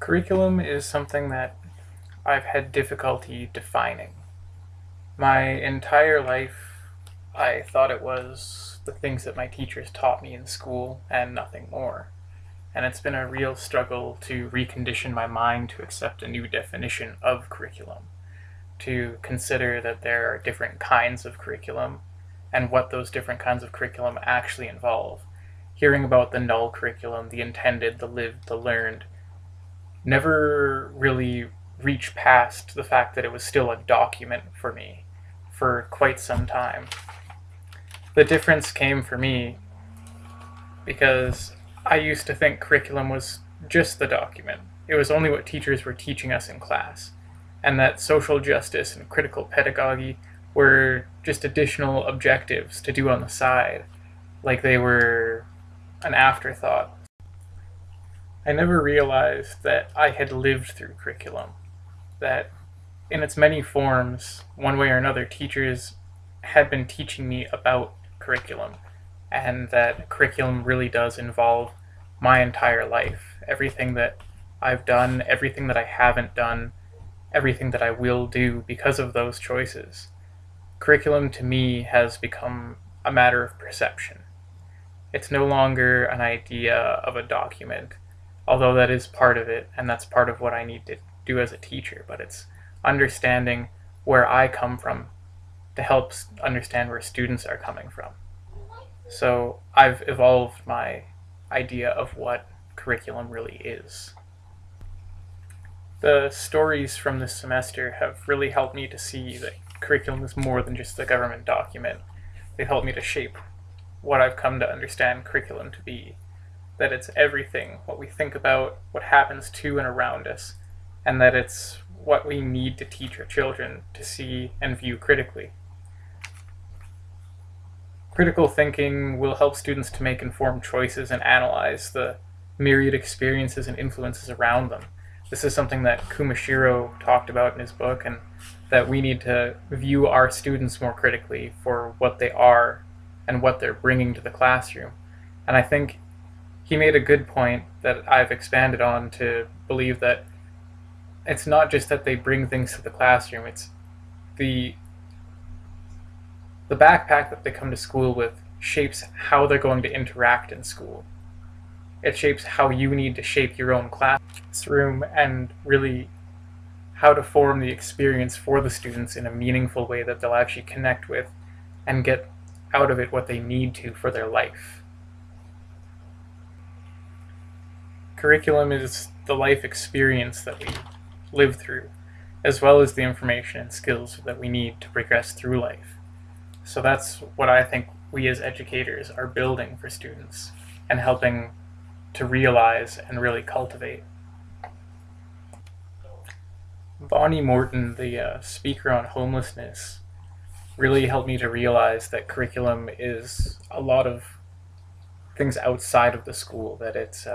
Curriculum is something that I've had difficulty defining. My entire life, I thought it was the things that my teachers taught me in school and nothing more. And it's been a real struggle to recondition my mind to accept a new definition of curriculum, to consider that there are different kinds of curriculum and what those different kinds of curriculum actually involve. Hearing about the null curriculum, the intended, the lived, the learned, never really reached past the fact that it was still a document for me for quite some time. The difference came for me because I used to think curriculum was just the document. It was only what teachers were teaching us in class, and that social justice and critical pedagogy were just additional objectives to do on the side, like they were an afterthought. I never realized that I had lived through curriculum, that in its many forms, one way or another, teachers had been teaching me about curriculum, and that curriculum really does involve my entire life. Everything that I've done, everything that I haven't done, everything that I will do because of those choices. Curriculum to me has become a matter of perception. It's no longer an idea of a document, although that is part of it, and that's part of what I need to do as a teacher, but it's understanding where I come from to help understand where students are coming from. So I've evolved my idea of what curriculum really is. The stories from this semester have really helped me to see that curriculum is more than just a government document. They've helped me to shape what I've come to understand curriculum to be. That it's everything, what we think about, what happens to and around us, and that it's what we need to teach our children to see and view critically. Critical thinking will help students to make informed choices and analyze the myriad experiences and influences around them. This is something that Kumashiro talked about in his book, and that we need to view our students more critically for what they are and what they're bringing to the classroom. And I think he made a good point that I've expanded on to believe that it's not just that they bring things to the classroom, it's the backpack that they come to school with shapes how they're going to interact in school. It shapes how you need to shape your own classroom and really how to form the experience for the students in a meaningful way that they'll actually connect with and get out of it what they need to for their life. Curriculum is the life experience that we live through, as well as the information and skills that we need to progress through life. So that's what I think we as educators are building for students and helping to realize and really cultivate. Bonnie Morton, the speaker on homelessness, really helped me to realize that curriculum is a lot of things outside of the school, that it's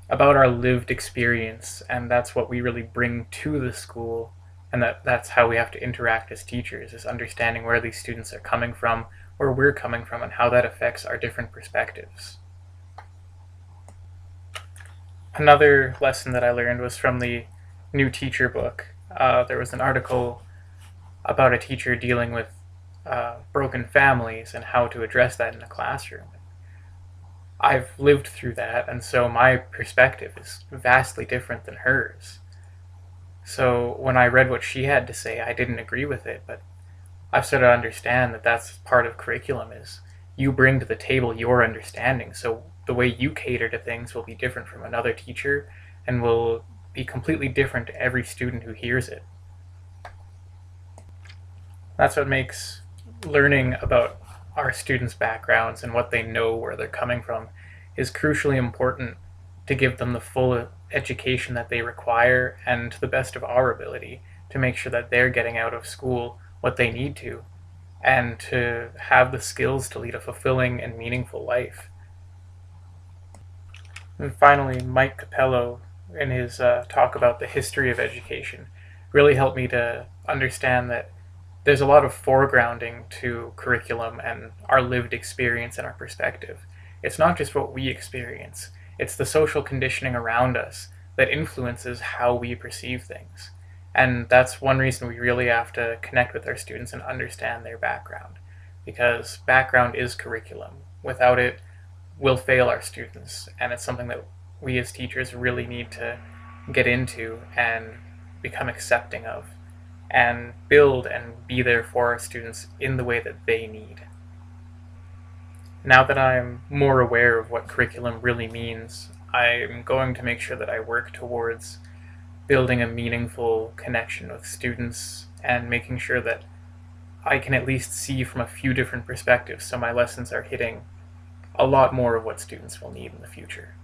about our lived experience, and that's what we really bring to the school, and that's how we have to interact as teachers, is understanding where these students are coming from, where we're coming from, and how that affects our different perspectives. Another lesson that I learned was from the new teacher book. There was an article about a teacher dealing with broken families and how to address that in a classroom. I've lived through that, and so my perspective is vastly different than hers. So when I read what she had to say, I didn't agree with it, but I've started to understand that that's part of curriculum, is you bring to the table your understanding, so the way you cater to things will be different from another teacher and will be completely different to every student who hears it. That's what makes learning about our students' backgrounds and what they know, where they're coming from, is crucially important to give them the full education that they require and to the best of our ability to make sure that they're getting out of school what they need to and to have the skills to lead a fulfilling and meaningful life. And finally, Mike Capello, in his talk about the history of education, really helped me to understand that there's a lot of foregrounding to curriculum and our lived experience and our perspective. It's not just what we experience, it's the social conditioning around us that influences how we perceive things. And that's one reason we really have to connect with our students and understand their background, because background is curriculum. Without it, we'll fail our students, and it's something that we as teachers really need to get into and become accepting of, and build and be there for our students in the way that they need. Now that I'm more aware of what curriculum really means, I'm going to make sure that I work towards building a meaningful connection with students and making sure that I can at least see from a few different perspectives so my lessons are hitting a lot more of what students will need in the future.